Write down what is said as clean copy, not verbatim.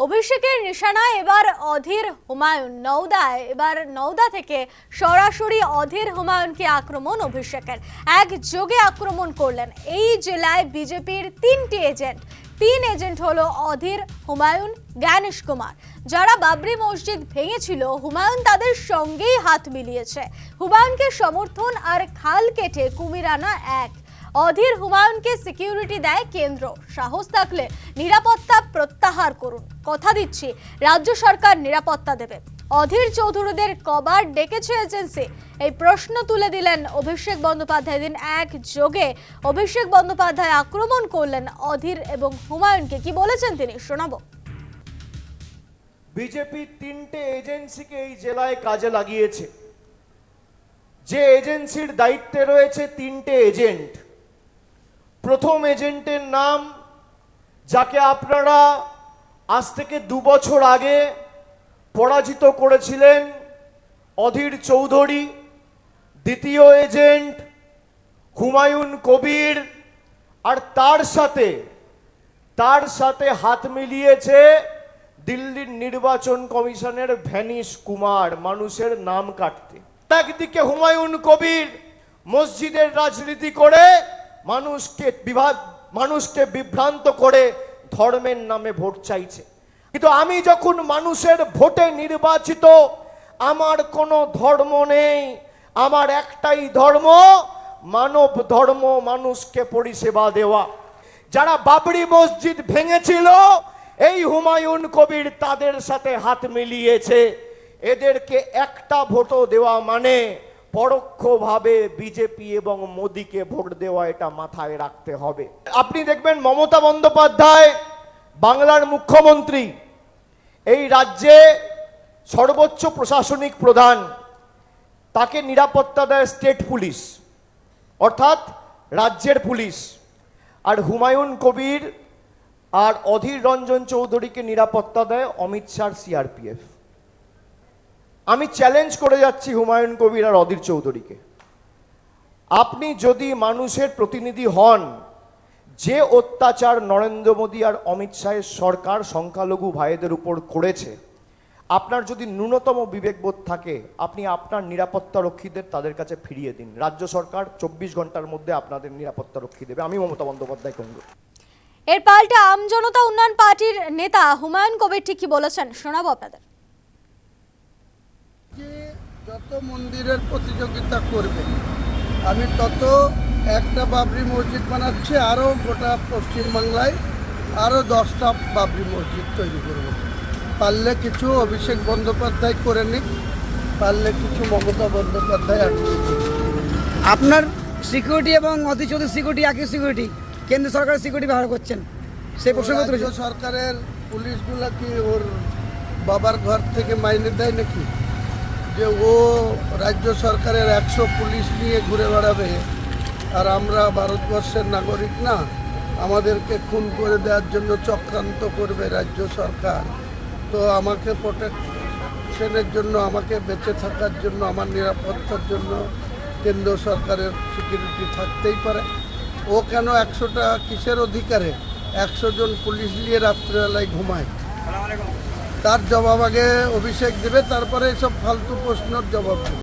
অভিষেকের নিশানায় এবার অধীর হুমায়ুন। এবার নওদা থেকে সরাসরি অধীর হুমায়ুনকে আক্রমণ অভিষেকের। একযোগে আক্রমণ করলেন এই জেলায় বিজেপির তিন এজেন্ট হলো অধীর, হুমায়ুন, জ্ঞানেশ কুমার। যারা বাবরি মসজিদ ভেঙেছিল হুমায়ুন তাদের সঙ্গেই হাত মিলিয়েছে। হুমায়ুনকে সমর্থন আর খাল কেটে কুমির আনা এক। অধীর হুমায়ুনকে সিকিউরিটি দেয় কেন্দ্র। সাহস থাকলে নিরাপত্তা প্রত্যাহার করুন, কথা দিচ্ছি রাজ্য সরকার নিরাপত্তা দেবে। অধীর চৌধুরীদের কবার ডেকেছে এজেন্সি? এই প্রশ্ন তুলে দিলেন অভিষেক বন্দ্যোপাধ্যায়। দিন একযোগে অভিষেক বন্দ্যোপাধ্যায় আক্রমণ করলেন অধীর এবং হুমায়ুনকে। কি বলেছেন তিনি, শোনাবো। বিজেপি তিনটে এজেন্সিকে এই জেলায় কাজে লাগিয়েছে। যে এজেন্সির দায়িত্বে রয়েছে তিনটে এজেন্ট। প্রথম এজেন্টের নাম, যাকে আপনারা আজ থেকে 2 বছর আগে পরাজিত করেছিলেন, অধীর চৌধুরী। দ্বিতীয় এজেন্ট হুমায়ুন কবির, আর তার সাথে হাত মিলিয়েছে দিল্লির নির্বাচন কমিশনের ভ্যানিশ কুমার, মানুষের নাম কাটতে। একদিকে হুমায়ুন কবির মসজিদের রাজনীতি করে মানুষকে বিভ্রান্ত করে ধর্মের নামে ভোট চাইছে। কিন্তু আমি যখন মানুষের ভোটে নির্বাচিত, আমার কোনো ধর্ম নেই, আমার একটাই ধর্ম, মানব ধর্ম, মানুষকে পরিষেবা দেওয়া। যারা বাবরি মসজিদ ভেঙেছিল এই হুমায়ুন কবির তাদের সাথে হাত মিলিয়েছে। এদেরকে একটা ভোটও দেওয়া মানে পরোক্ষভাবে বিজেপি এবং মোদিকে ভোট দেওয়া, এটা মাথায় রাখতে হবে। আপনি দেখবেন মমতা বন্দ্যোপাধ্যায় বাংলার মুখ্যমন্ত্রী, এই রাজ্যে সর্বোচ্চ প্রশাসনিক প্রধান, তাকে নিরাপত্তা দেয় স্টেট পুলিশ, অর্থাৎ রাজ্যের পুলিশ। আর হুমায়ুন কবির আর অধীর রঞ্জন চৌধুরীকে নিরাপত্তা দেয় অমিত শাহর সিআরপিএফ। আমি চ্যালেঞ্জ করে যাচ্ছি হুমায়ুন কবির আর অধীর চৌধুরীকে, আপনি যদি মানুষের প্রতিনিধি হন, যে অত্যাচার নরেন্দ্র মোদী আর অমিত শাহের সরকার সংখ্যালঘু ভাইদের উপর করেছে, আপনার যদি ন্যূনতম বিবেকবোধ থাকে, আপনি আপনার নিরাপত্তা রক্ষীদের তাদের কাছে ফিরিয়ে দিন। রাজ্য সরকার 24 ঘন্টার মধ্যে আপনাদের নিরাপত্তা রক্ষী দেবে। আমি মমতা বন্দ্যোপাধ্যায় অনুরোধ। এর পাল্টা আমজনতা উন্নয়ন পার্টির নেতা হুমায়ুন কবির ঠিক কি বলেছেন, শোনাবো আপনাদের। যত মন্দিরের প্রতিযোগিতা করবে, আমি তত একটা বাবরি মসজিদ বানাচ্ছি, আরও গোটা পশ্চিমবাংলায় আরও 10টা বাবরি মসজিদ তৈরি করব। পারলে কিছু অভিষেক বন্দ্যোপাধ্যায় করে নিক, পারলে কিছু মমতা বন্দ্যোপাধ্যায় আটকে। আপনার সিকিউরিটি এবং অধীর চৌধুরীর সিকিউরিটি একই সিকিউরিটি, কেন্দ্র সরকারের সিকিউরিটি ব্যবহার করছেন, সেই প্রসঙ্গ রাজ্য সরকারের পুলিশগুলো কি ওর বাবার ঘর থেকে মাইনে দেয় নাকি, যে ও রাজ্য সরকারের 100 পুলিশ নিয়ে ঘুরে বেড়াবে? আর আমরা ভারতবর্ষের নাগরিক না? আমাদেরকে খুন করে দেওয়ার জন্য চক্রান্ত করবে রাজ্য সরকার। তো আমাকে প্রোটেকশনের জন্য, আমাকে বেঁচে থাকার জন্য, আমার নিরাপত্তার জন্য কেন্দ্র সরকারের সিকিউরিটি থাকতেই পারে। ও কেন 100টা কিসের অধিকারে 100 জন পুলিশ নিয়ে রাত্রেবেলায় ঘুমায়? তার জবাব আগে অভিষেক দেবে, তারপরে এসব ফালতু প্রশ্নের জবাব দেবে।